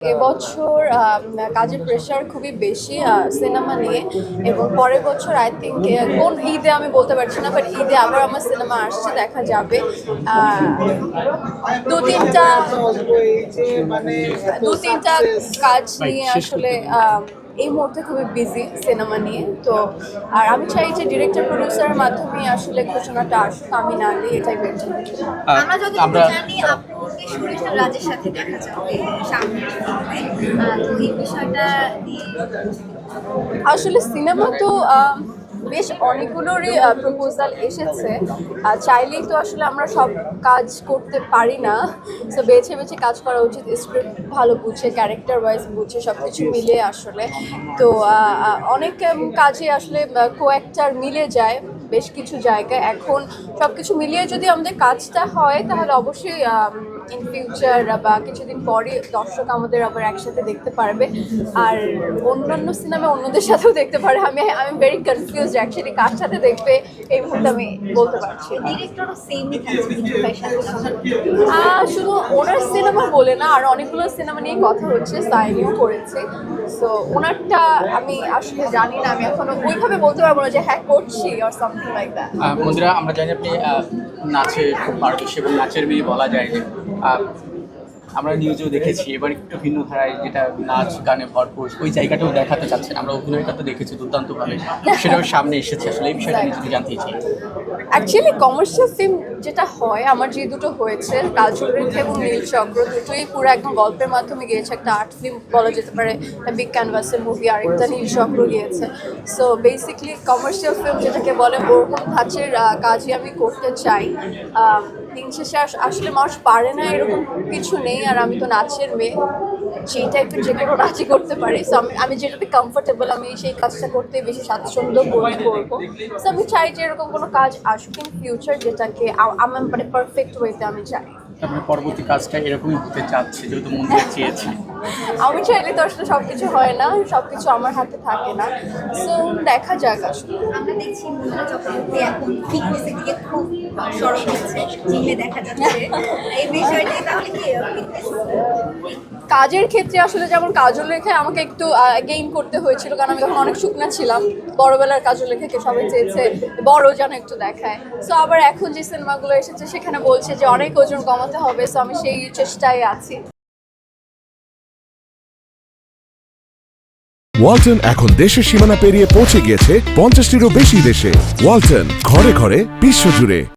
এবছর কাজের প্রেশার খুবই বেশি সিনেমা নিয়ে, এবং পরের বছর আই থিঙ্ক কোন ঈদে আমি বলতে পারছি না, বাট ঈদে আবার আমার সিনেমা আসছে, দেখা যাবে। দু তিনটা কাজ নিয়ে আসলে এই মুহূর্তে খুবই বিজি সিনেমা নিয়ে। তো আর আমি চাই যে ডিরেক্টর প্রডিউসারের মাধ্যমে আসলে ঘোষণাটা আসুক, আমি না দিই, এটাই বেটার। আমরা যতটুকু জানি আপুকে সুরেশ রাজের সাথে দেখা যাবে সামনের তো এই বিষয়টা নিয়ে আসলে সিনেমা তো বেশ অনেকগুলোরই প্রপোজাল এসেছে। চাইলেই তো আসলে আমরা সব কাজ করতে পারি না, তো বেছে বেছে কাজ করা উচিত। স্ক্রিপ্ট ভালো বুঝে, ক্যারেক্টার ওয়াইজ বুঝে, সব কিছু মিলে আসলে। তো অনেক কাজে আসলে কো-অ্যাক্টার মিলে যায় বেশ কিছু জায়গায়। এখন সব কিছু মিলিয়ে যদি আমাদের কাজটা হয়, তাহলে অবশ্যই ইন ফিউচার বা কিছুদিন পরে দর্শক আমাদের আবার একসাথে দেখতে পারবে, আর অন্যান্য সিনেমা অন্যদের সাথেও দেখতে পারে। আমি ভেরি কনফিউজ অ্যাকচুয়ালি কার সাথে দেখবে এই মুহূর্তে আমি বলতে পারছি না। ডিরেক্টরও সেমই থাকছে বিজু ভাইয়ের সাথে। শুধু ওনার সিনেমা বলে না, আর অনেকগুলো সিনেমা নিয়ে কথা হচ্ছে, সাইনিও করেছে। সো ওনারটা আমি আসলে জানি না, আমি এখনো ওইভাবে বলতে পারবো না যে হ্যাঁ করছি অর সামথিং লাইক দ্যাট। মন্দিরা, আমরা জানি আপনি নাচে খুব পারদর্শী এবং নাচের মেয়ে বলা যায় যে আমরা নিউজেও দেখেছি, এবার একটু ভিন্ন ধারায়, যেটা নাচ গানে ভরপুর, ওই জায়গাটাও দেখাতে চাচ্ছেন। আমরা অভিনয়টা তো দেখেছি দুর্দান্তভাবে, সেটাও সামনে এসেছে। আসলে এই বিষয়টা নিয়ে যদি জানতে চাই। অ্যাকচুয়ালি কমার্শিয়াল ফিল্ম যেটা হয়, আমার যে দুটো হয়েছে, কাজল রেখা এবং নীল চক্র, দুটোই পুরো একদম গল্পের মাধ্যমে গিয়েছে। একটা আর্ট ফিল্ম বলা যেতে পারে, বিগ ক্যানভাসের মুভি, আরেকটা নীল চক্র গিয়েছে। সো বেসিকলি কমার্শিয়াল ফিল্ম যেটাকে বলে, ওরকম ধাঁচের কাজই আমি করতে চাই। দিন শেষে আসলে মানুষ পারে না এরকম কিছু নেই, আর আমি তো নাচের মেয়ে, সেই টাইপের যে কোনো নাচই করতে পারি। সো আমি যেটাতে কমফোর্টেবল, আমি সেই কাজটা করতে বেশি স্বাচ্ছন্দ্য বোধ করবো। সো আমি চাই যে এরকম কোনো কাজ আসুক ইন ফিউচার, যেটাকে আমার মানে পারফেক্ট ওয়েতে আমি চাই। আপনার পরবর্তী কাজটা এরকমই হতে চাচ্ছে, যেহেতু মন্দির চেয়েছে। আমি চাইলে তো আসলে সবকিছু হয় না, সবকিছু আমার হাতে থাকে না। সো দেখা যাক আসলে। আমরা দেখছি মন্দিরা চক্রবর্তী এখন ফিটনেসের দিকে খুব সরব হচ্ছে, জিমে দেখা যাচ্ছে এই বিষয়টি। তাহলে কি ফিটনেস কাজের ক্ষেত্রে আসলে যেমন কাজল রেখা আমাকে একটু গেইন করতে হয়েছিল, কারণ আমি তখন অনেক শুকনা ছিলাম। বড়বেলার কাজল রেখাকে সবাই চেয়েছে বড় যেন একটু দেখায়। সো আবার এখন যে সিনেমাগুলো এসেছে সেখানে বলছে যে অনেক ওজন কমাতে হবে। সো আমি সেই চেষ্টায় আছি। ওয়ালটন এখন দেশের সীমানা পেরিয়ে পৌঁছে গিয়েছে 50টিরও বেশি দেশে। ওয়ালটন, ঘরে ঘরে বিশ্বজুড়ে।